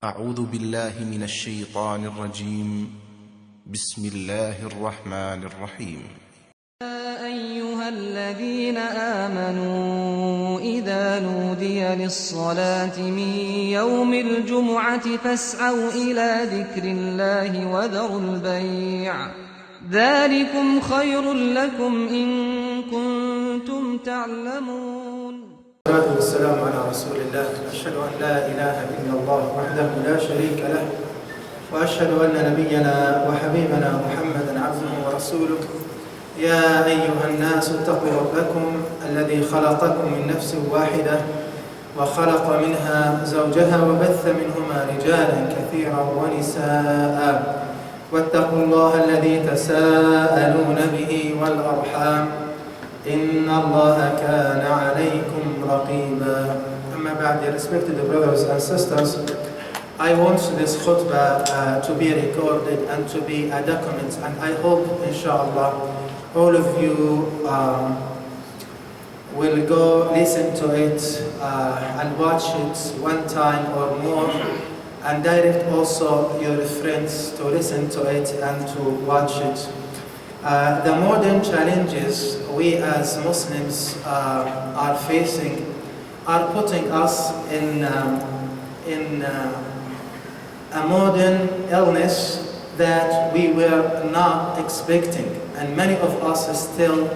أعوذ بالله من الشيطان الرجيم. بسم الله الرحمن الرحيم. يا أيها الذين آمنوا إذا نودي للصلاة من يوم الجمعة فاسعوا إلى ذكر الله وذروا البيع ذلكم خير لكم إن كنتم تعلمون. والصلاة والسلام على رسول الله. أشهد أن لا إله إلا الله وحده لا شريك له، وأشهد أن نبينا وحبيبنا محمدا عبده ورسوله. يا أيها الناس اتقوا ربكم الذي خلقكم من نفس واحدة وخلق منها زوجها وبث منهما رجالا كثيرا ونساء، واتقوا الله الذي تساءلون به والأرحام إن الله كان عليكم رقيبا. أما بعد, respected brothers and sisters, I want this khutbah to be recorded and to be a document, and I hope, inshallah, all of you will go listen to it and watch it one time or more, and direct also your friends to listen to it and to watch it. The modern challenges we as Muslims are facing are putting us in a modern illness that we were not expecting, and many of us are still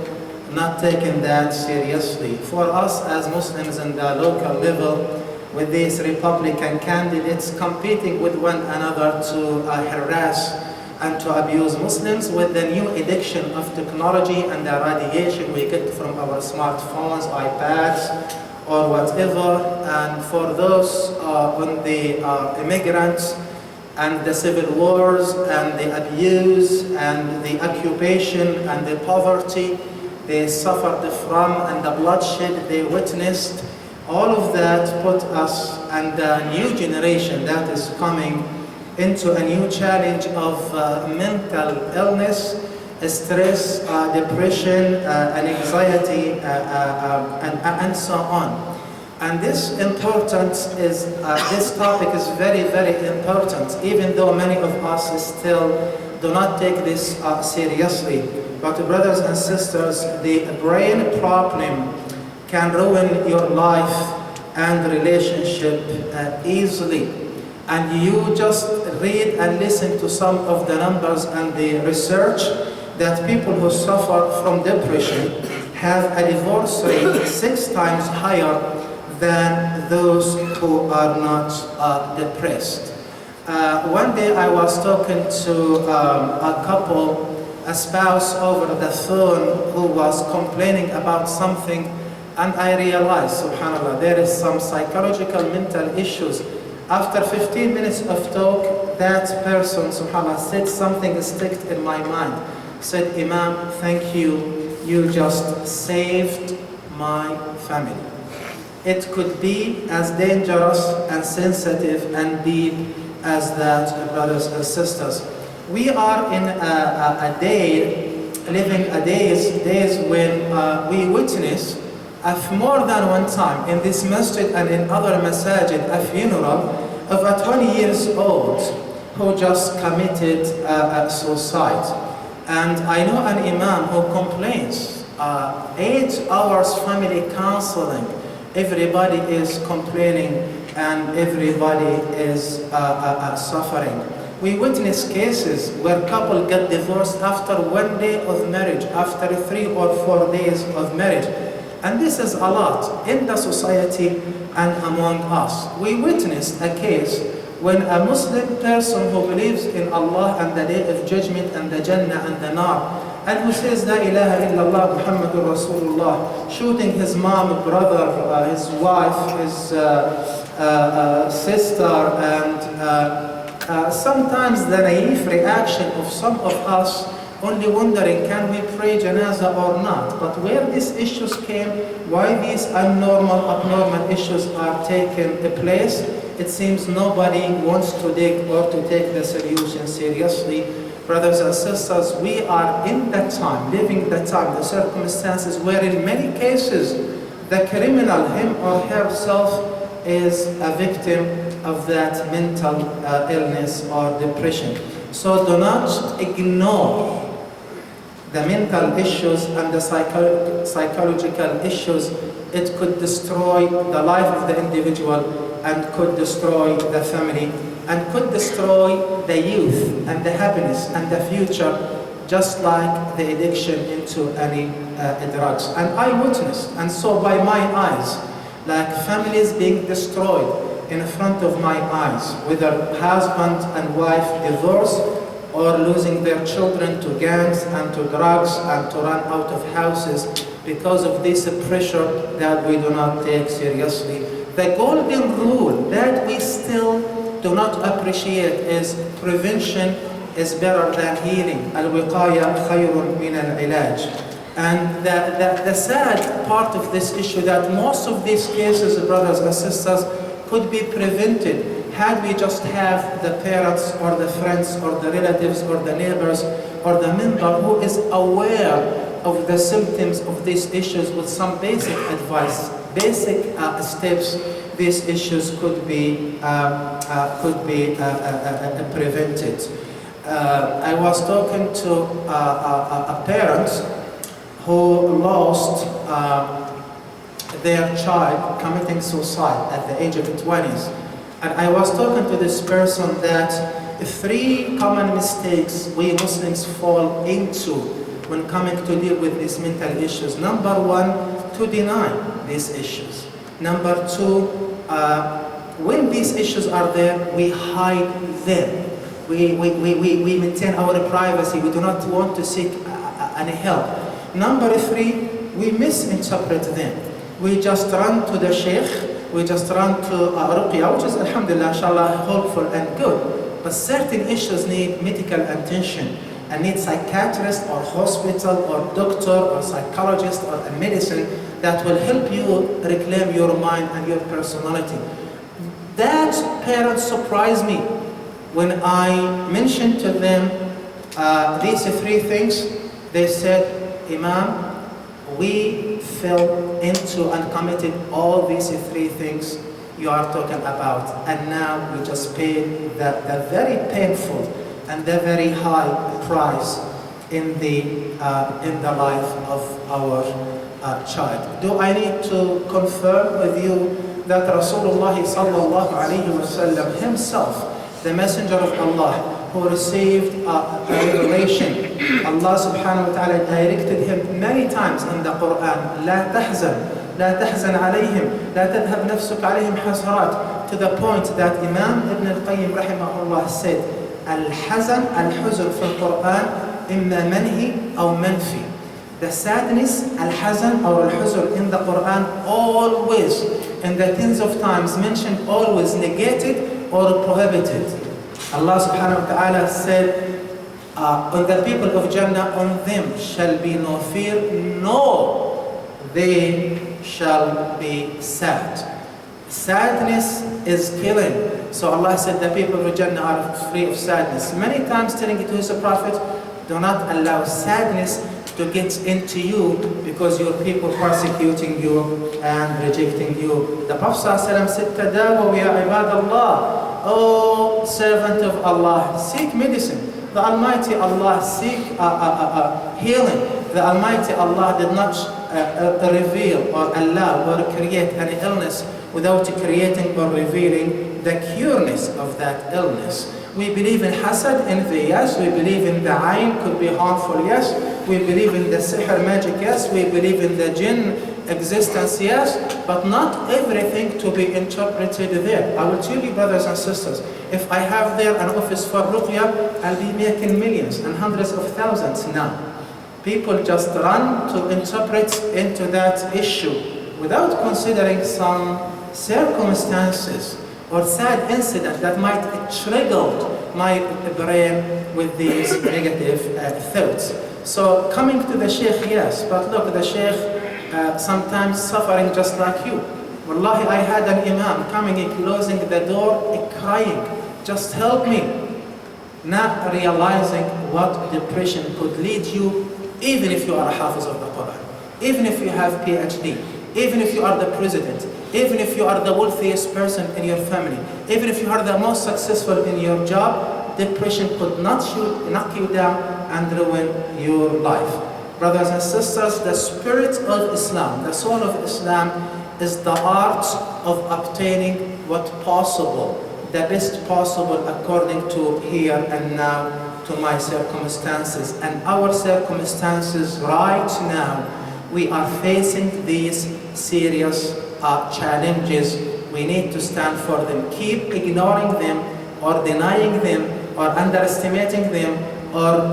not taking that seriously. For us as Muslims in the local level, with these Republican candidates competing with one another to harass and to abuse Muslims with the new addiction of technology and the radiation we get from our smartphones, iPads, or whatever. And for those on the immigrants and the civil wars and the abuse and the occupation and the poverty they suffered from and the bloodshed they witnessed, all of that put us and the new generation that is coming into a new challenge of mental illness, stress, depression, and anxiety, and so on. And this topic is very, very important, even though many of us still do not take this seriously. But brothers and sisters, the brain problem can ruin your life and relationship easily. And you just read and listen to some of the numbers and the research that people who suffer from depression have a divorce rate 6 times higher than those who are not depressed. One day I was talking to a couple, a spouse over the phone, who was complaining about something, and I realized, subhanAllah, there is some psychological mental issues. After 15 minutes of talk, that person, subhanAllah, said something stuck in my mind. Said, "Imam, thank you. You just saved my family." It could be as dangerous and sensitive and deep as that, brothers and sisters. We are in a day, living days when we witness more than one time in this masjid and in other masajid a funeral of a 20 years old who just committed suicide. And I know an imam who complains, 8 hours family counseling, everybody is complaining and everybody is suffering. We witness cases where couple get divorced after 1 day of marriage, after 3 or 4 days of marriage. And this is a lot in the society and among us. We witnessed a case when a Muslim person who believes in Allah and the Day of Judgment and the Jannah and the Nar, and who says La ilaha illallah Muhammadur Rasulullah, shooting his mom, brother, his wife, his sister, and sometimes the naive reaction of some of us, only wondering, can we pray janazah or not? But where these issues came, why these abnormal issues are taking place, it seems nobody wants to dig or to take the solution seriously. Brothers and sisters, we are in that time, living that time, the circumstances where in many cases the criminal, him or herself, is a victim of that mental illness or depression. So do not ignore the mental issues and the psychological issues. It could destroy the life of the individual and could destroy the family and could destroy the youth and the happiness and the future, just like the addiction into any drugs. And I witnessed and saw by my eyes, like families being destroyed in front of my eyes, whether husband and wife divorce or losing their children to gangs and to drugs and to run out of houses because of this pressure that we do not take seriously. The golden rule that we still do not appreciate is prevention is better than healing. Al-wiqaya khayrun min al-ilaj. And the sad part of this issue that most of these cases, brothers and sisters, could be prevented had we just have the parents or the friends or the relatives or the neighbors or the member who is aware of the symptoms of these issues with some basic advice, basic steps. These issues could be prevented. I was talking to a parent who lost their child committing suicide at the age of 20s. And I was talking to this person that 3 common mistakes we Muslims fall into when coming to deal with these mental issues. Number 1, to deny these issues. Number 2, when these issues are there, we hide them. We maintain our privacy. We do not want to seek any help. Number 3, we misinterpret them. We just run to the sheikh, we just run to ruqya, which is alhamdulillah, inshallah, hopeful and good. But certain issues need medical attention and need psychiatrist or hospital or doctor or psychologist or a medicine that will help you reclaim your mind and your personality. That parents surprised me when I mentioned to them these 3 things. They said, Imam, we fell into and committed all these 3 things you are talking about, and now we just paid the very painful and the very high price in the life of our child. Do I need to confirm with you that Rasulullah sallallahu alaihi wasallam himself, the Messenger of Allah, who received a revelation, Allah subhanahu wa ta'ala directed him many times in the Quran, لا تحزن عليهم, لا تذهب نفسك عليهم حسرات, to the point that Imam Ibn al-Qayyim rahimahullah said, الحزن في القرآن إما منهي أو منفي. The sadness, al-hazan or al-huzn in the Quran, always, in the tens of times mentioned, always negated or prohibited. Allah subhanahu wa ta'ala said, on the people of Jannah, on them shall be no fear, no, they shall be sad. Sadness is killing. So Allah said the people of Jannah are free of sadness. Many times telling it to his prophet, do not allow sadness to get into you because your people persecuting you and rejecting you. The Prophet ﷺ said, Tadawaw ya ibad Allah, O servant of Allah, seek medicine. The Almighty Allah seek healing. The Almighty Allah did not reveal or allow or create any illness without creating or revealing the cureness of that illness. We believe in hasad, envy, yes. We believe in the ayn could be harmful, yes. We believe in the sihr, magic, yes. We believe in the jinn existence, yes. But not everything to be interpreted there. I will tell you, brothers and sisters, if I have there an office for ruqya, I'll be making millions and hundreds of thousands now. People just run to interpret into that issue without considering some circumstances or sad incident that might trigger my brain with these negative thoughts. So coming to the sheikh, yes, but look, the sheikh sometimes suffering just like you. Wallahi, I had an imam coming and closing the door, crying, just help me. Not realizing what depression could lead you, even if you are a hafiz of the Quran, even if you have PhD, even if you are the president, even if you are the wealthiest person in your family, Even if you are the most successful in your job, depression could knock you down and ruin your life. Brothers and sisters, the spirit of Islam, the soul of Islam, is the art of obtaining what possible, the best possible according to here and now, to my circumstances. And our circumstances right now, we are facing these serious challenges. We need to stand for them. Keep ignoring them or denying them or underestimating them or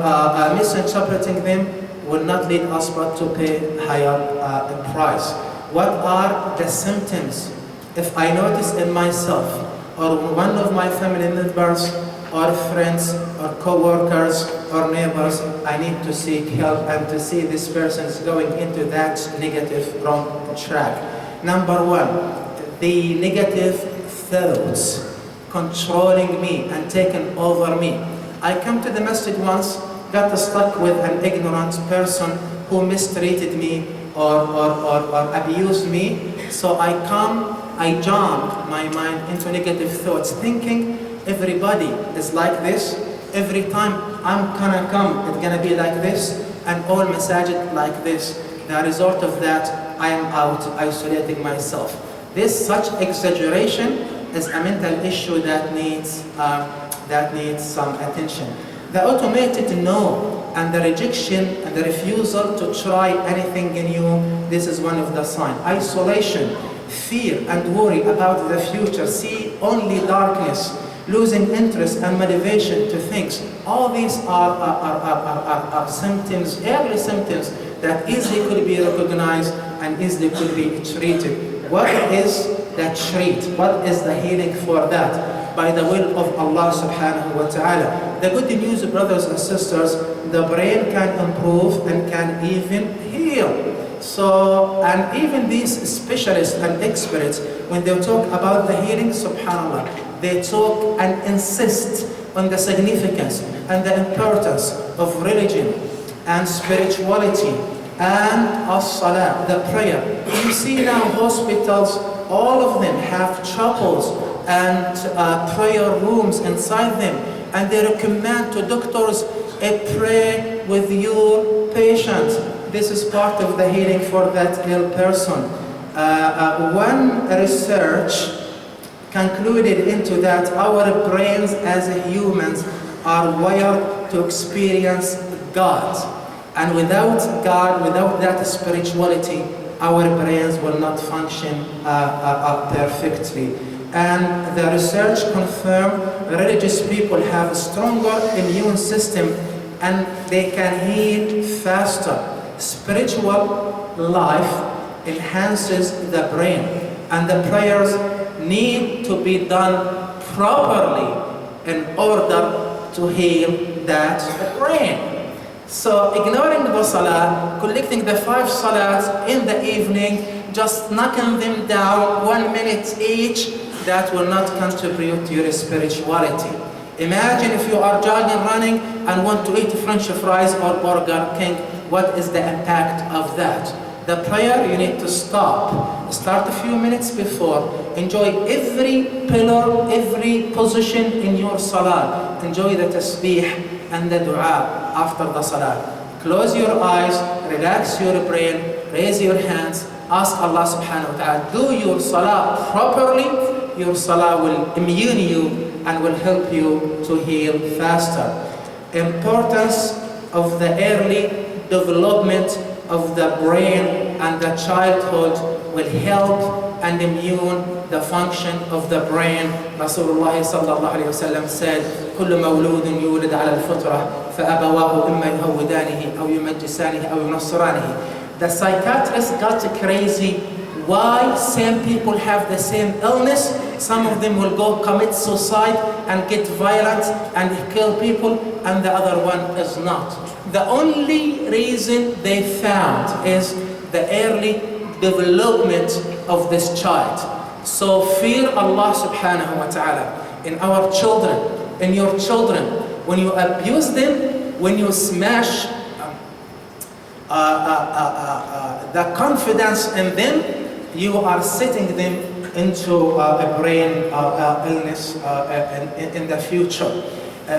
misinterpreting them will not lead us but to pay higher price. What are the symptoms? If I notice in myself or one of my family members or friends or co-workers or neighbors, I need to seek help and to see this person is going into that negative wrong track. Number one, the negative thoughts controlling me and taking over me. I come to the masjid once, got stuck with an ignorant person who mistreated me or abused me. So I jumped my mind into negative thoughts, thinking everybody is like this. Every time I'm gonna come, it's gonna be like this, and all masajid like this. The result of that, I am out isolating myself. This such exaggeration is a mental issue that needs some attention. The automated no and the rejection and the refusal to try anything new, this is one of the signs. Isolation, fear and worry about the future, see only darkness, losing interest and motivation to things. All these are symptoms, early symptoms that easily could be recognized and easily could be treated. What is the treat? What is the healing for that? By the will of Allah subhanahu wa ta'ala. The good news, brothers and sisters, the brain can improve and can even heal. So, and even these specialists and experts, when they talk about the healing, subhanAllah, they talk and insist on the significance and the importance of religion and spirituality and as-salah, the prayer. You see now hospitals, all of them have chapels and prayer rooms inside them, and they recommend to doctors, pray with your patients. This is part of the healing for that ill person. One research concluded into that our brains as humans are wired to experience God. And without God, without that spirituality, our brains will not function perfectly. And the research confirmed religious people have a stronger immune system and they can heal faster. Spiritual life enhances the brain, and the prayers need to be done properly in order to heal that brain. So ignoring the salah, collecting the 5 salats in the evening, just knocking them down 1 minute each, that will not contribute to your spirituality. Imagine if you are jogging, running, and want to eat French fries or Burger King, what is the impact of that? The prayer, you need to stop. Start a few minutes before. Enjoy every pillar, every position in your salah. Enjoy the tasbih and the dua after the salah. Close your eyes, relax your brain, raise your hands, ask Allah subhanahu wa ta'ala, do your salah properly, your salah will immune you and will help you to heal faster. Importance of the early development of the brain and the childhood will help and immune the function of the brain. Rasulullah sallallahu alayhi wa sallam said, كل مولود يولد على الفطرة فأبواه إما يهودانه أو يمجسانه أو ينصرانه. The psychiatrist got crazy. Why same people have the same illness? Some of them will go commit suicide and get violent and kill people, and the other one is not. The only reason they found is the early development of this child. So fear Allah subhanahu wa ta'ala in our children, in your children. When you abuse them, when you smash the confidence in them, you are setting them into a brain illness in the future.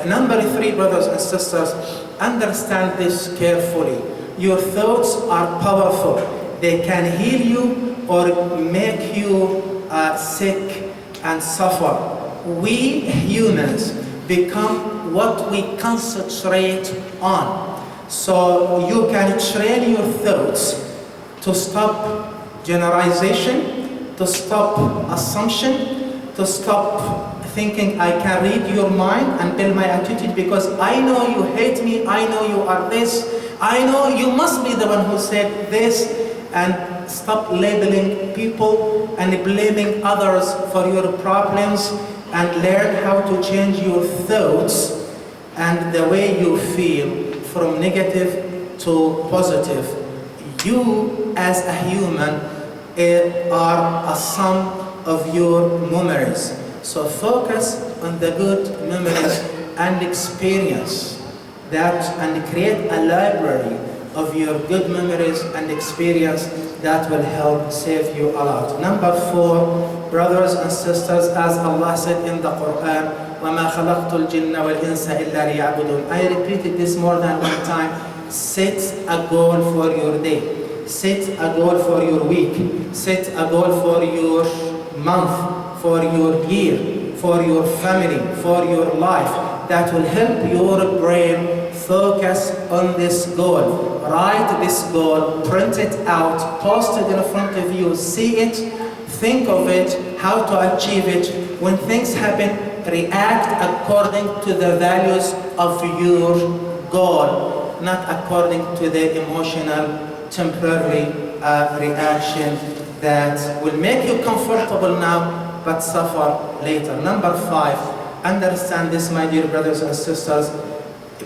Number 3, brothers and sisters, understand this carefully. Your thoughts are powerful. They can heal you or make you sick and suffer. We humans become what we concentrate on. So you can train your thoughts to stop generalization, to stop assumption, to stop thinking I can read your mind and build my attitude because I know you hate me, I know you are this, I know you must be the one who said this, and stop labeling people and blaming others for your problems, and learn how to change your thoughts and the way you feel from negative to positive. You as a human are a sum of your memories. So focus on the good memories and experience that, and create a library of your good memories and experience that will help save you a lot. Number 4, brothers and sisters, as Allah said in the Quran, وَمَا خَلَقْتُ الْجِنَّ وَالْإِنسَ إِلَّا لِيَعْبُدُونَ. I repeated this more than one time. Set a goal for your day. Set a goal for your week. Set a goal for your month, for your year, for your family, for your life. That will help your brain focus on this goal. Write this goal, print it out, post it in front of you, see it, think of it, how to achieve it. When things happen, react according to the values of your goal, not according to the emotional, temporary reaction that will make you comfortable now but suffer later. Number 5, understand this, my dear brothers and sisters.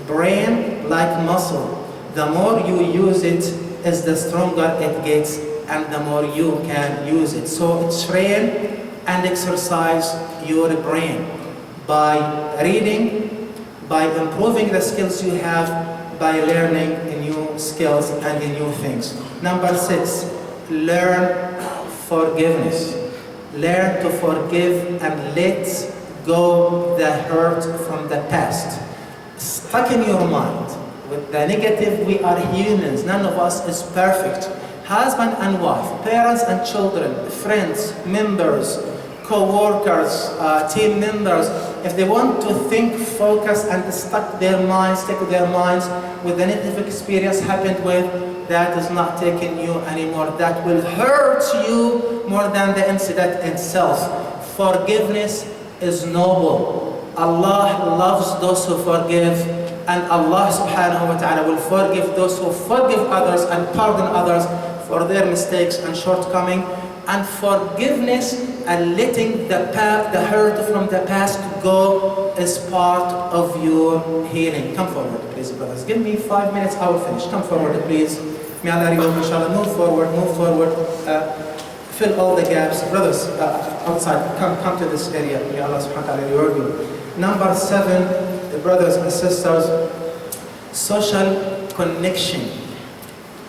Brain, like muscle, the more you use it, is the stronger it gets, and the more you can use it. So train and exercise your brain by reading, by improving the skills you have, by learning new skills and new things. Number 6, learn forgiveness. Learn to forgive and let go the hurt from the past. Stuck in your mind with the negative. We are humans, none of us is perfect. Husband and wife, parents and children, friends, members, co-workers, team members, if they want to think, focus, and stick their minds with the negative experience happened with, that is not taking you anymore. That will hurt you more than the incident itself. Forgiveness is noble. Allah loves those who forgive, and Allah subhanahu wa ta'ala will forgive those who forgive others and pardon others for their mistakes and shortcomings. And forgiveness and letting the hurt from the past go is part of your healing. Come forward, please, brothers. Give me 5 minutes, I will finish. Come forward, please. May Allah reward you, inshallah. Move forward, move forward. Fill all the gaps. Brothers, outside, come to this area. May Allah subhanahu wa ta'ala reward you. Number 7, the brothers and sisters, social connection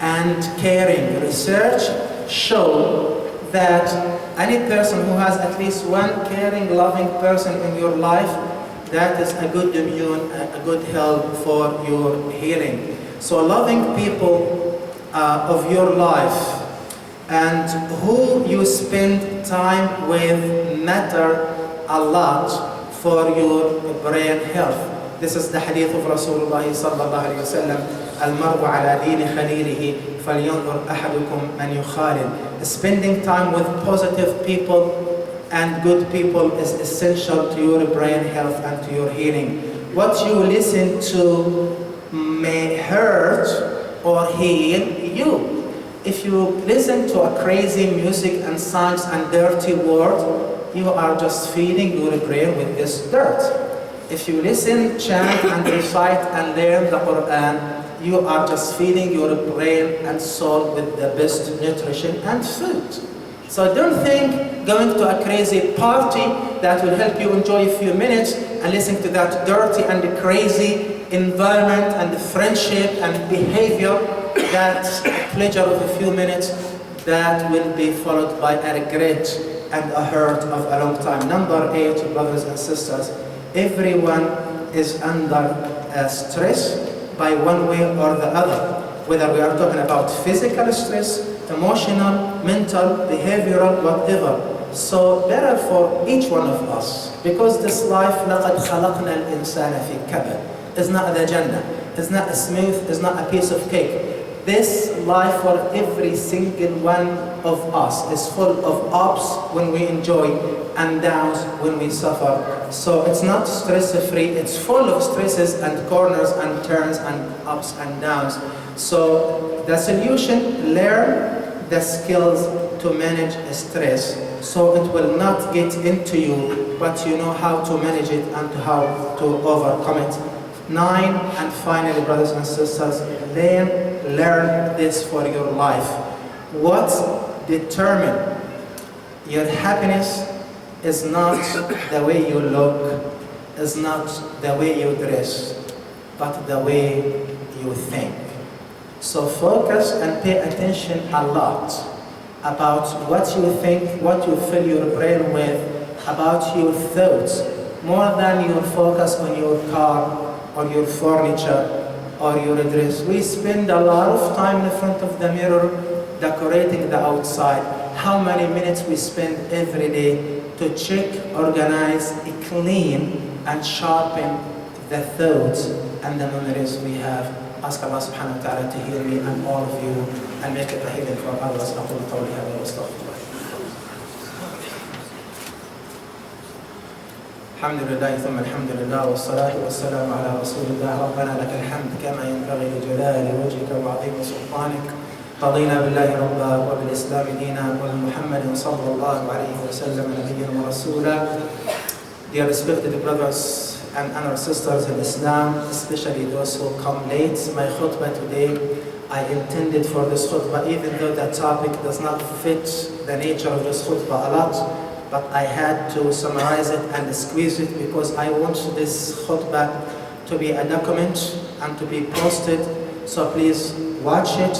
and caring. Research show that any person who has at least one caring, loving person in your life, that is a good immune, a good help for your healing. So loving people of your life and who you spend time with matter a lot for your brain health. This is the hadith of Rasulullah sallallahu alayhi wa sallam. Al-mar'u ala dini khalilihi falyanzur ahadukum man yukhalil. Spending time with positive people and good people is essential to your brain health and to your healing. What you listen to may hurt or heal you. If you listen to a crazy music and songs and dirty words, you are just feeding your brain with this dirt. If you listen, chant and recite and learn the Quran, you are just feeding your brain and soul with the best nutrition and food. So don't think going to a crazy party that will help you enjoy a few minutes and listen to that dirty and crazy environment and friendship and behavior, that pleasure of a few minutes, that will be followed by a regret and a hurt of a long time. Number 8, brothers and sisters, everyone is under stress by one way or the other. Whether we are talking about physical stress, emotional, mental, behavioral, whatever. So better for each one of us, because this life, لَقَدْ خَلَقْنَا الْإِنسَانَ فِي كَبَدٍ, is not the Jannah, it's not smooth, it's not a piece of cake. This life for every single one of us is full of ups when we enjoy and downs when we suffer. So it's not stress-free, it's full of stresses and corners and turns and ups and downs. So the solution, learn the skills to manage stress, so it will not get into you, but you know how to manage it and how to overcome it. 9, and finally, brothers and sisters, learn this for your life. What determines your happiness is not the way you look, is not the way you dress, but the way you think. So focus and pay attention a lot about what you think, what you fill your brain with, about your thoughts, more than your focus on your car, or your furniture, or your dress. We spend a lot of time in front of the mirror decorating the outside. How many minutes we spend every day to check, organize, clean, and sharpen the thoughts and the memories we have. Ask Allah subhanahu wa ta'ala to heal me and all of you and make it a healing for others. أقول قولي هذا وأستغفر الله. الحمد لله ثم الحمد لله والصلاة والسلام على رسول الله. ربنا لك الحمد كما ينبغي لجلال وجهك وعظيم سلطانك. رضينا بالله ربا وبالإسلام دينا وبمحمد صلى الله عليه وسلم نبيا ورسولا. Dear respected brothers and our sisters in Islam, especially those who come late, my khutbah today, I intended for this khutbah, even though the topic does not fit the nature of this khutbah a lot, but I had to summarize it and squeeze it because I want this khutbah to be a document and to be posted. So please watch it,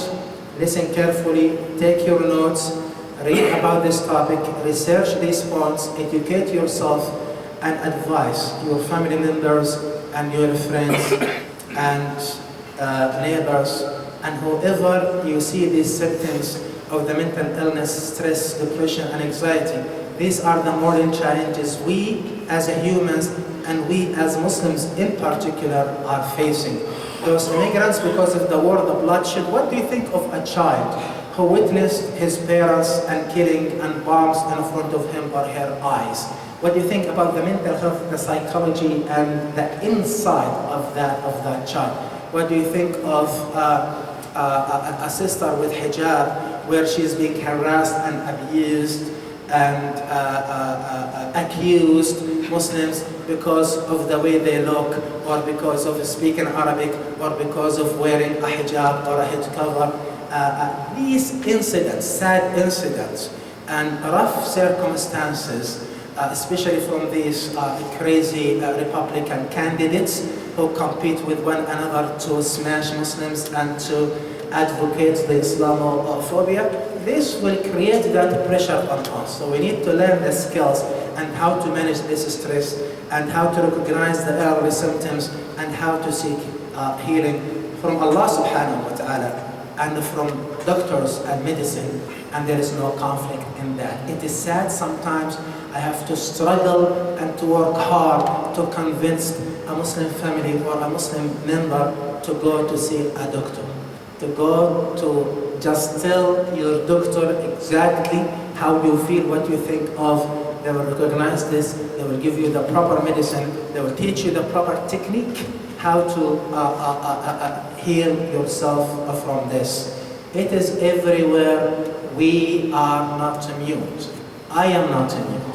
listen carefully, take your notes, read about this topic, research these points, educate yourself, and advise your family members and your friends and neighbors and whoever you see these symptoms of the mental illness, stress, depression, and anxiety. These are the modern challenges we as humans and we as Muslims in particular are facing. Those immigrants, because of the war, the bloodshed, what do you think of a child who witnessed his parents and killing and bombs in front of him or her eyes? What do you think about the mental health, the psychology, and the inside of that child? What do you think of a sister with hijab, where she's being harassed and abused and accused Muslims because of the way they look, or because of speaking Arabic, or because of wearing a hijab or a head cover? These incidents, sad incidents, and rough circumstances, especially from these crazy Republican candidates who compete with one another to smash Muslims and to advocate the Islamophobia, this will create that pressure on us. So we need to learn the skills and how to manage this stress and how to recognize the early symptoms and how to seek healing from Allah subhanahu wa ta'ala and from doctors and medicine, and there is no conflict in that. It is sad sometimes I have to struggle and to work hard to convince a Muslim family or a Muslim member to go to see a doctor, to go to just tell your doctor exactly how you feel, what you think of. They will recognize this, they will give you the proper medicine, they will teach you the proper technique, how to heal yourself from this. It is everywhere. We are not immune. I am not immune.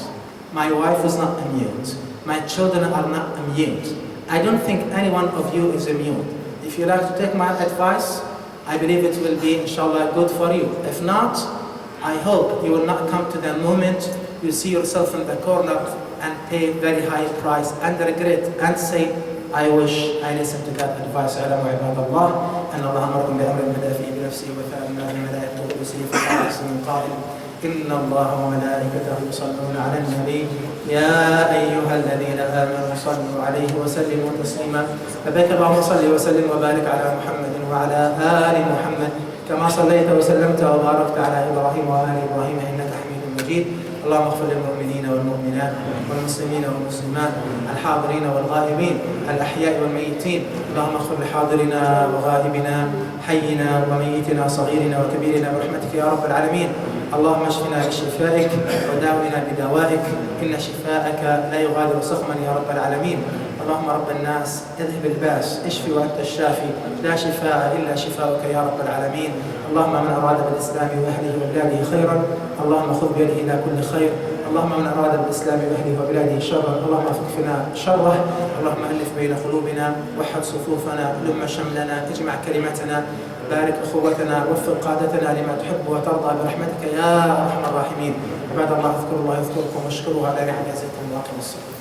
My wife is not immune. My children are not immune. I don't think any one of you is immune. If you like to take my advice, I believe it will be, inshallah, good for you. If not, I hope you will not come to the moment you see yourself in the corner and pay very high price and regret and say, I wish I listened to that advice. أعلم عباد الله أن الله أمركم بأمر بدأ فيه بنفسه وفعل ما لا يطلب به فقال من قائل إن الله وملائكته يصلون على النبي يا أيها الذين آمنوا صلوا عليه وسلموا تسليما. لبيك اللهم صل وسلم وبارك على محمد وعلى آل محمد كما صليت وسلمت وباركت على إبراهيم وآل إبراهيم إنك حميد مجيد. اللهم اغفر للمؤمنين والمؤمنات والمسلمين والمسلمات الحاضرين والغائبين الأحياء والميتين. اللهم اغفر لحاضرنا وغائبنا حينا وميتنا صغيرنا وكبيرنا برحمتك يا رب العالمين. اللهم اشفنا بشفائك وداونا بدوائك إن شفاءك لا يغادر سقما يا رب العالمين. اللهم رب الناس اذهب الباس اشفي وأنت الشافي لا شفاء إلا شفاءك يا رب العالمين. اللهم من أراد بالإسلام وأهله وبلاده خيرا اللهم خذ بيده إلى كل خير. اللهم من أراد بالإسلام وأهله وبلاده شرا اللهم فكفنا شره. اللهم ألف بين قلوبنا وحد صفوفنا لم شملنا اجمع كلمتنا بارك أخوتنا وفق قادتنا لما تحب وترضى برحمتك يا أرحم الراحمين. عباد الله اذكروا الله يذكركم واشكروه على نعمه يزدكم واقم الصلاة.